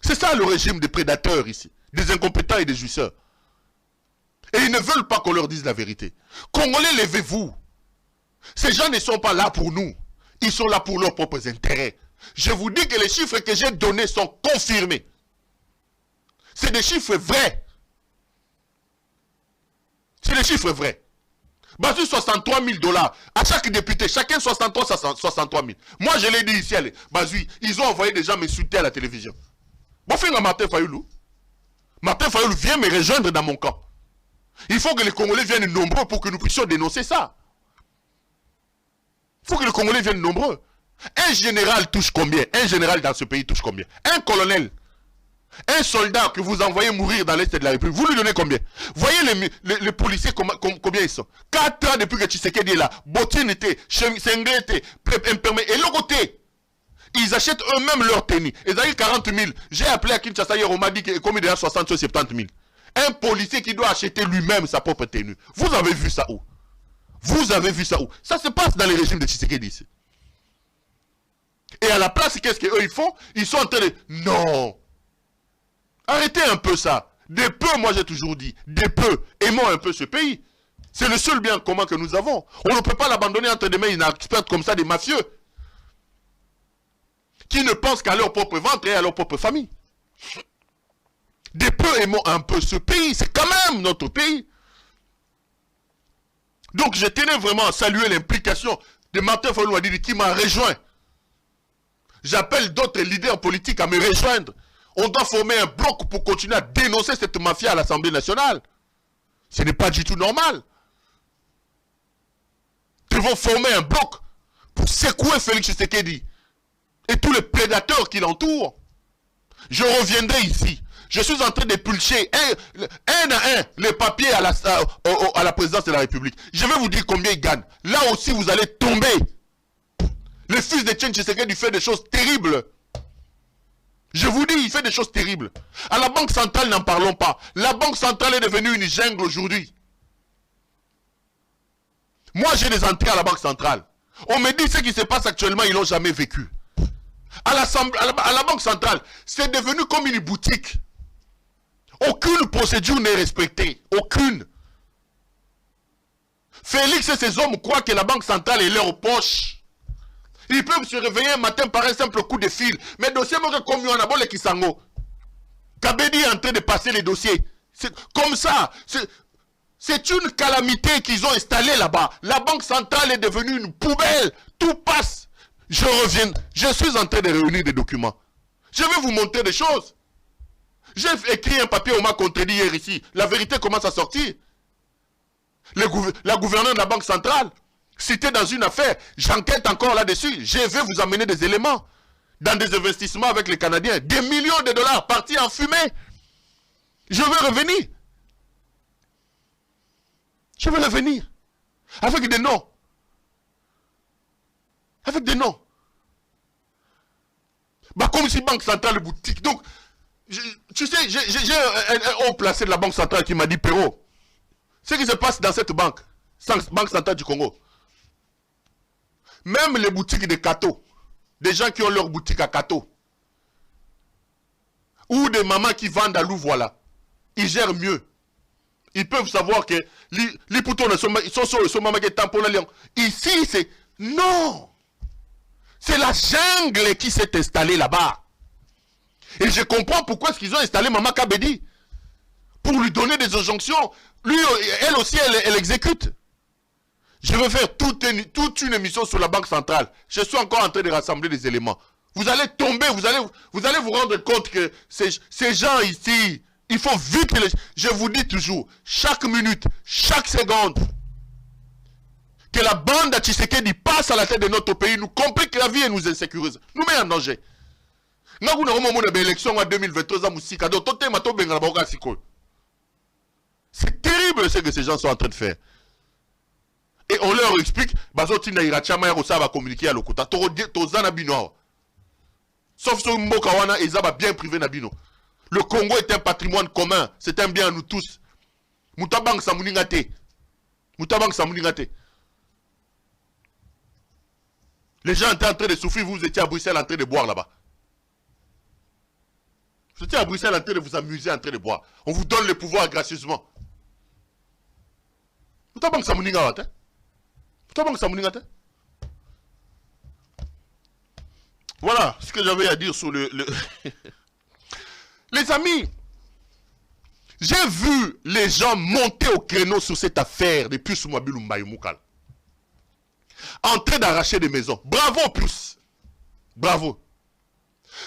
C'est ça le régime des prédateurs ici. Des incompétents et des jouisseurs. Et ils ne veulent pas qu'on leur dise la vérité. Congolais, levez-vous. Ces gens ne sont pas là pour nous. Ils sont là pour leurs propres intérêts. Je vous dis que les chiffres que j'ai donnés sont confirmés. C'est des chiffres vrais. C'est des chiffres vrais. Bazou, 63 000 $. À chaque député, chacun 63 000. Moi, je l'ai dit ici, Bazou, ils ont envoyé des gens m'insulter à la télévision. Bon, finalement, Martin Fayoulou. Martin Fayoulou vient me rejoindre dans mon camp. Il faut que les Congolais viennent nombreux pour que nous puissions dénoncer ça. Il faut que les Congolais viennent nombreux. Un général touche combien? Un général dans ce pays touche combien? Un colonel. Un soldat que vous envoyez mourir dans l'Est de la République, vous lui donnez combien? Voyez les policiers combien ils sont. 4 ans depuis que Tshisekedi est là. Bottine était, Sengle était, impermé. Et l'autre côté, ils achètent eux-mêmes leur tenue. Ils ont 40 000. J'ai appelé à Kinshasa hier, on m'a dit que comme il est à 60 ou 70 000. Un policier qui doit acheter lui-même sa propre tenue. Vous avez vu ça où? Vous avez vu ça où? Ça se passe dans les régimes de Tshisekedi ici. Et à la place, qu'est-ce qu'eux ils font? Ils sont en train de... Non! Arrêtez un peu ça. Des peu, moi j'ai toujours dit. Des peu. Aimons un peu ce pays. C'est le seul bien commun que nous avons. On ne peut pas l'abandonner entre des mains inexpertes comme ça, des mafieux. Qui ne pensent qu'à leur propre ventre et à leur propre famille. Des peu, aimons un peu ce pays. C'est quand même notre pays. Donc je tenais vraiment à saluer l'implication de Martin Fayoulou Wadidi qui m'a rejoint. J'appelle d'autres leaders politiques à me rejoindre. On doit former un bloc pour continuer à dénoncer cette mafia à l'Assemblée nationale. Ce n'est pas du tout normal. Nous devons former un bloc pour secouer Félix Tshisekedi et tous les prédateurs qui l'entourent. Je reviendrai ici. Je suis en train d'épulcher un à un les papiers à la présidence de la République. Je vais vous dire combien ils gagnent. Là aussi, vous allez tomber. Le fils de Etienne Tshisekedi fait des choses terribles. Je vous dis, il fait des choses terribles. À la Banque centrale, n'en parlons pas. La Banque centrale est devenue une jungle aujourd'hui. Moi, j'ai des entrées à la Banque centrale. On me dit ce qui se passe actuellement, ils n'ont jamais vécu. À la Banque centrale, c'est devenu comme une boutique. Aucune procédure n'est respectée. Aucune. Félix et ses hommes croient que la Banque centrale est leur poche. Ils peuvent se réveiller un matin par un simple coup de fil. Mais dossier, moi, comme on a bon les Kisango. Kabedi est en train de passer les dossiers. C'est comme ça. C'est une calamité qu'ils ont installée là-bas. La Banque centrale est devenue une poubelle. Tout passe. Je reviens. Je suis en train de réunir des documents. Je vais vous montrer des choses. J'ai écrit un papier, on m'a contredit hier ici. La vérité commence à sortir. La gouverneure de la Banque centrale, citée dans une affaire, j'enquête encore là-dessus. Je vais vous amener des éléments. Dans des investissements avec les Canadiens. Des millions de dollars partis en fumée. Je vais revenir. Je vais revenir. Avec des noms. Avec des noms. Bah, comme si Banque centrale boutique. Donc, tu sais, j'ai un haut placé de la Banque centrale qui m'a dit, Perrault, ce qui se passe dans cette banque, Banque centrale du Congo, même les boutiques de Kato, des gens qui ont leur boutique à Kato, ou des mamans qui vendent à Louvois, ils gèrent mieux. Ils peuvent savoir que les poutons sont sur le sommet qui tamponnent le lion. Ici, c'est... Non! C'est la jungle qui s'est installée là-bas. Et je comprends pourquoi est-ce qu'ils ont installé Maman Kabedi. Pour lui donner des injonctions. Lui, elle aussi, elle exécute. Je vais faire toute une émission sur la Banque centrale. Je suis encore en train de rassembler des éléments. Vous allez tomber, vous allez vous rendre compte que ces gens ici, il faut vite... Je vous dis toujours, chaque minute, chaque seconde, que la bande à Tshisekedi passe à la tête de notre pays, nous complique la vie et nous insécurise. Nous met en danger. Nous avons une élection en 2023. C'est terrible ce que ces gens sont en train de faire. Et on leur explique, sauf ce Mbokawana et Zaba bien privé Nabino. Le Congo est un patrimoine commun, c'est un bien à nous tous. Moutabang Samouningate. Moutabang Samouningate. Les gens étaient en train de souffrir, vous étiez à Bruxelles en train de boire là-bas. Vous étiez à Bruxelles en train de vous amuser, en train de boire. On vous donne le pouvoir gracieusement. Moutabang Samouningate. Moutabang Samouningate. Voilà ce que j'avais à dire sur Les amis, j'ai vu les gens monter au créneau sur cette affaire de Pius Mwabilu Mbayoumukala. En train d'arracher des maisons. Bravo Pius. Bravo.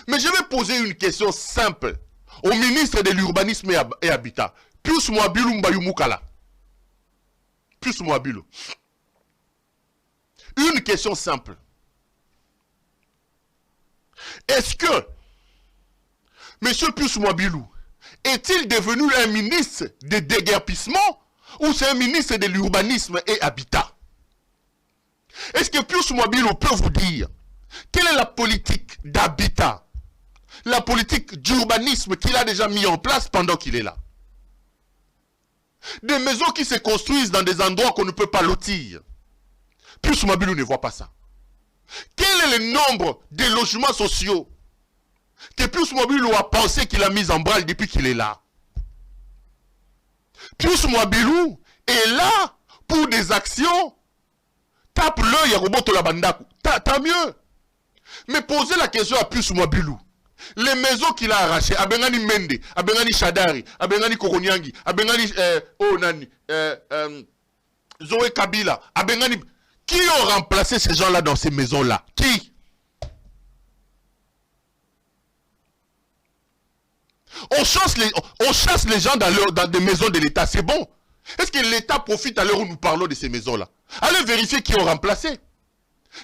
Mais je vais poser une question simple au ministre de l'Urbanisme et Habitat. Pius Mwabilu Mbayoumukala. Pius Mwabilu. Une question simple. Est-ce que M. Pius Mwabilu est-il devenu un ministre de déguerpissement ou c'est un ministre de l'urbanisme et habitat? Est-ce que Pius Mwabilu peut vous dire quelle est la politique d'habitat, la politique d'urbanisme qu'il a déjà mis en place pendant qu'il est là? Des maisons qui se construisent dans des endroits qu'on ne peut pas lotir. Pius Mwabilu ne voit pas ça. Quel est le nombre de logements sociaux que Pius Mwabilu a pensé qu'il a mis en branle depuis qu'il est là? Pius Mwabilu est là pour des actions. Tape l'œil à Roboto la Bandaku. Tant mieux. Mais posez la question à Pius Mwabilu. Les maisons qu'il a arrachées, Abengani Mende, Abengani Shadari, Abengani Koronyangi, Abengani Zoé Kabila, Abengani. Qui ont remplacé ces gens-là dans ces maisons-là? Qui? On chasse les gens dans des maisons de l'État, c'est bon. Est-ce que l'État profite à l'heure où nous parlons de ces maisons-là? Allez vérifier qui ont remplacé.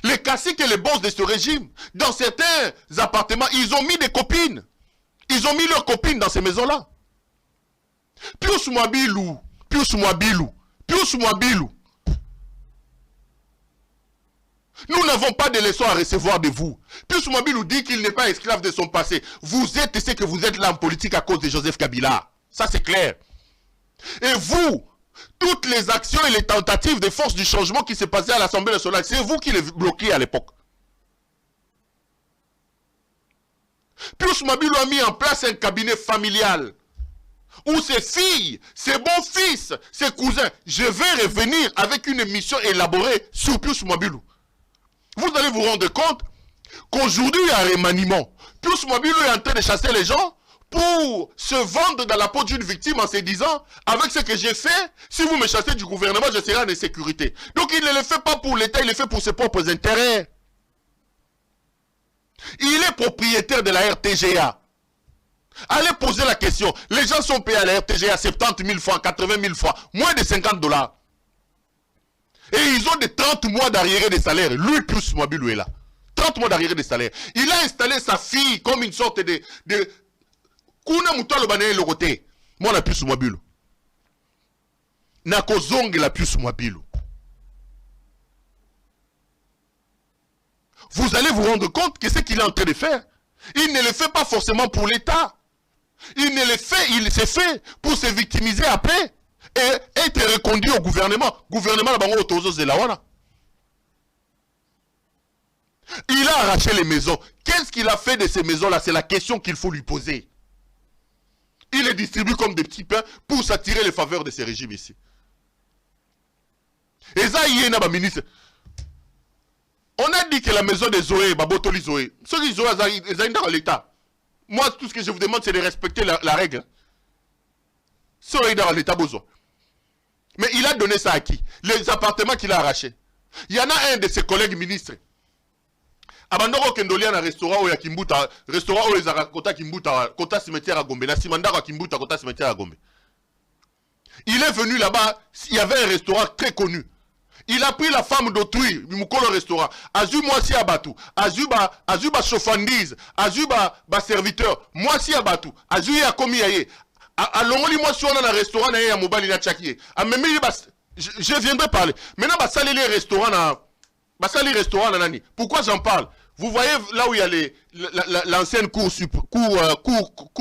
Les caciques et les boss de ce régime, dans certains appartements, ils ont mis des copines. Ils ont mis leurs copines dans ces maisons-là. Pius Mwabilu, Pius Mwabilu, Pius Mwabilu. Nous n'avons pas de leçons à recevoir de vous. Pius Mwabilu dit qu'il n'est pas esclave de son passé. Vous êtes ce que vous êtes là en politique à cause de Joseph Kabila. Ça c'est clair. Et vous, toutes les actions et les tentatives des forces du changement qui s'est passé à l'Assemblée nationale, c'est vous qui les bloquiez à l'époque. Pius Mwabilu a mis en place un cabinet familial où ses filles, ses beaux-fils, ses cousins, je vais revenir avec une émission élaborée sur Pius Mwabilu. Vous allez vous rendre compte qu'aujourd'hui, il y a un remaniement. Pius Mwabilu est en train de chasser les gens pour se vendre dans la peau d'une victime en se disant, avec ce que j'ai fait, si vous me chassez du gouvernement, je serai en insécurité. Donc il ne le fait pas pour l'État, il le fait pour ses propres intérêts. Il est propriétaire de la RTGA. Allez poser la question. Les gens sont payés à la RTGA 70 000 francs, 80 000 francs, moins de 50 $. Et ils ont des 30 mois d'arriérés de salaire. Lui, Pius Mwabilu est là. 30 mois d'arriérés de salaire. Il a installé sa fille comme une sorte de Kuna Moutoua le Banaye le côté. Moi, la Pius Mwabilu. Nako Zong la Pius Mwabilu. Vous allez vous rendre compte que ce qu'il est en train de faire, il ne le fait pas forcément pour l'État. Il ne le fait, il s'est fait pour se victimiser après et être reconduit au gouvernement. Gouvernement la bango autozo de la wana. Il a arraché les maisons. Qu'est-ce qu'il a fait de ces maisons-là? C'est la question qu'il faut lui poser. Il les distribue comme des petits pains pour s'attirer les faveurs de ces régimes ici. Et ça, il y a un ministre. On a dit que la maison de Zoé, Babotoli Zoé, ceux qui Zoé, ils ont dans l'État. Moi, tout ce que je vous demande, c'est de respecter la règle. Zoé dans l'État besoin. Mais il a donné ça à qui? Les appartements qu'il a arrachés. Il y en a un de ses collègues ministres. Abandoro Kendolia na restaurant ou ya Kimbuta, restaurant ou les Kota Kimbuta, Kota cimetière à Gombe, na Simandara Kimbuta, Kota cimetière à Gombe. Il est venu là-bas, il y avait un restaurant très connu. Il a pris la femme d'autrui, Mukolo restaurant. Azu moi si abatu, azu ba chauffandise, azu ba serviteur, moi si abatu, azu ya komi yaye. Alongoli moi si on a un restaurant na ya mobile na tchakiye. Je viendrai parler. Maintenant ba saler les restaurants na Basali restaurant nanani. Pourquoi j'en parle? Vous voyez là où il y a l'ancienne cour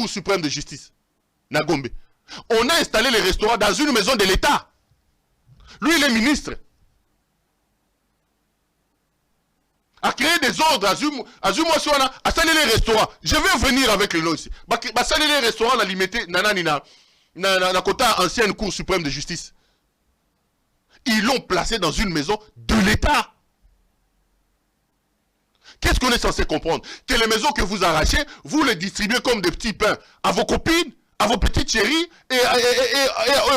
suprême de justice, Nagombe. On a installé les restaurants dans une maison de l'État. Lui, il est ministre. A créé des ordres, Azuma Suana, a salé les restaurants. Je vais venir avec le nom ici. Basali les restaurants, la limité, nanani na quota ancienne cour suprême de justice. Ils l'ont placé dans une maison de l'État. Qu'est-ce qu'on est censé comprendre? Que les maisons que vous arrachez, vous les distribuez comme des petits pains à vos copines, à vos petites chéries et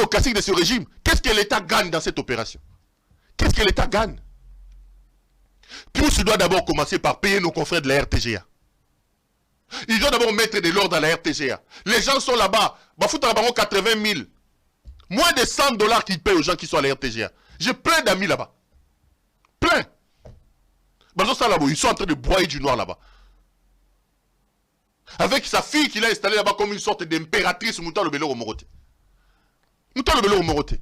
aux classiques de ce régime. Qu'est-ce que l'État gagne dans cette opération? Qu'est-ce que l'État gagne? Tous doit d'abord commencer par payer nos confrères de la RTGA. Ils doivent d'abord mettre de l'ordre à la RTGA. Les gens sont là-bas. Bafouta 80 000. Moins de 100 $ qu'ils payent aux gens qui sont à la RTGA. J'ai plein d'amis là-bas. Plein. Ils sont en train de broyer du noir là-bas. Avec sa fille qu'il a installée là-bas comme une sorte d'impératrice Mouta le Bello Moroté. Mouta le Bello Moroté.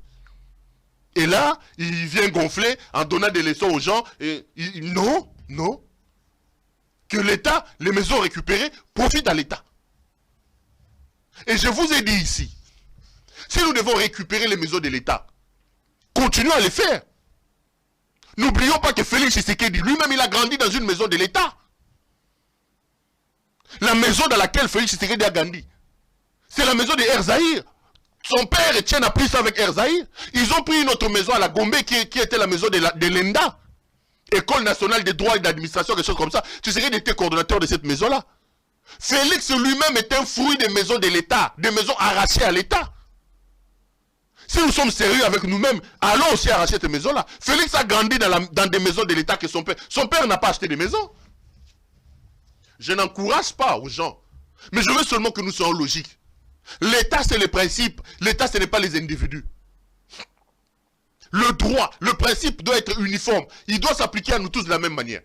Et là, il vient gonfler en donnant des leçons aux gens. Et non, non. Que l'État, les maisons récupérées, profitent à l'État. Et je vous ai dit ici, si nous devons récupérer les maisons de l'État, continuons à les faire. N'oublions pas que Félix Tshisekedi, lui-même, il a grandi dans une maison de l'État. La maison dans laquelle Félix Tshisekedi a grandi, c'est la maison de Erzaïr. Son père, Etienne, a pris ça avec Erzaïr. Ils ont pris une autre maison à la Gombe qui était la maison de l'ENDA. École nationale des droits et d'administration, quelque chose comme ça. Tshisekedi était coordonnateur de cette maison-là. Félix lui-même est un fruit des maisons de l'État, des maisons arrachées à l'État. Si nous sommes sérieux avec nous-mêmes, allons aussi arracher ces maisons-là. Félix a grandi dans des maisons de l'État que son père n'a pas acheté des maisons. Je n'encourage pas aux gens. Mais je veux seulement que nous soyons logiques. L'État, c'est les principes. L'État, ce n'est pas les individus. Le droit, le principe doit être uniforme. Il doit s'appliquer à nous tous de la même manière.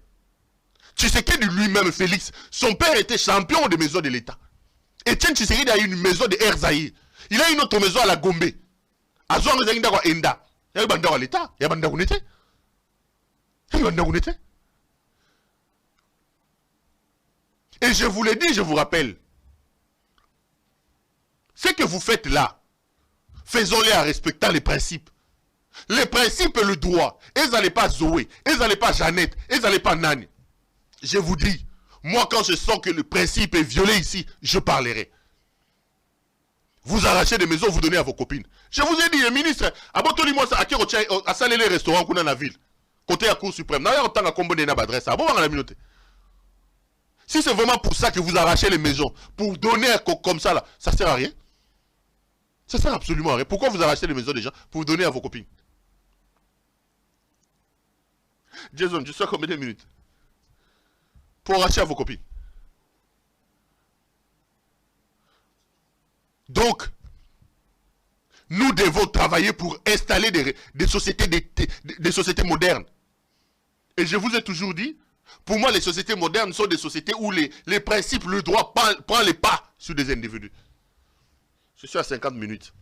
Tshisekedi lui-même, Félix, son père était champion des maisons de l'État. Etienne Tshisekedi a une maison de Erzaïr. Il a une autre maison à la Gombe. À Zouang Enda. Il y a un l'État. Il y a un Unité. Et je vous l'ai dit, je vous rappelle. Ce que vous faites là, faisons-les en respectant les principes. Les principes et le droit. Ils n'allaient pas Zoé, ils n'allaient pas Jeannette, ils n'allaient pas Nani. Je vous dis, moi quand je sens que le principe est violé ici, je parlerai. Vous arrachez des maisons, vous donnez à vos copines. Je vous ai dit, le ministre, Abotoli-moi à saler les restaurants qu'on a dans la ville. Côté à Cour suprême. D'ailleurs, autant à combo d'adresse. Si c'est vraiment pour ça que vous arrachez les maisons, pour donner comme ça là, ça sert à rien. Ça sert absolument à rien. Pourquoi vous arrachez les maisons des gens? Pour donner à vos copines. Jason, tu sais combien de minutes? Pour arracher à vos copines. Donc, nous devons travailler pour installer des sociétés, des sociétés modernes. Et je vous ai toujours dit, pour moi, les sociétés modernes sont des sociétés où les principes, le droit prend les pas sur des individus. Je suis à 50 minutes.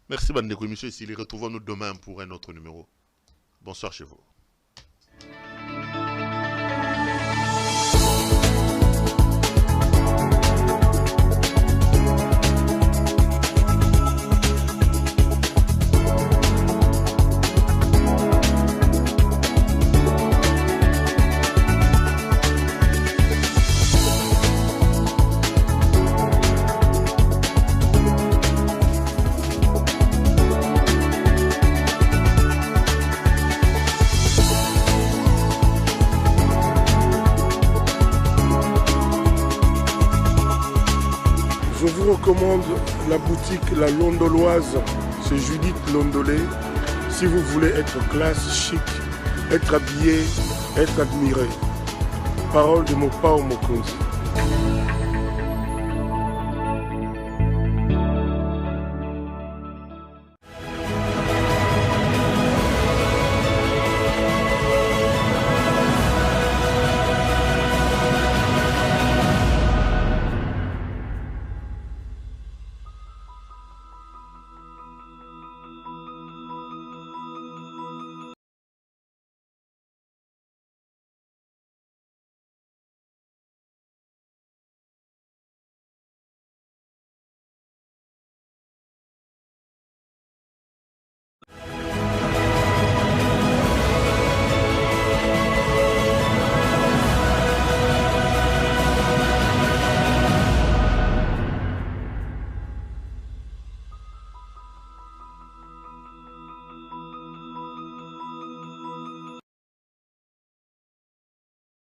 Merci, Bandeko, monsieur. Ici, retrouvons-nous demain pour un autre numéro. Bonsoir chez vous. Je vous recommande la boutique La Londoloise, c'est Judith Londolé. Si vous voulez être classe, chic, être habillé, être admiré. Parole de mon Pao Mokonzi.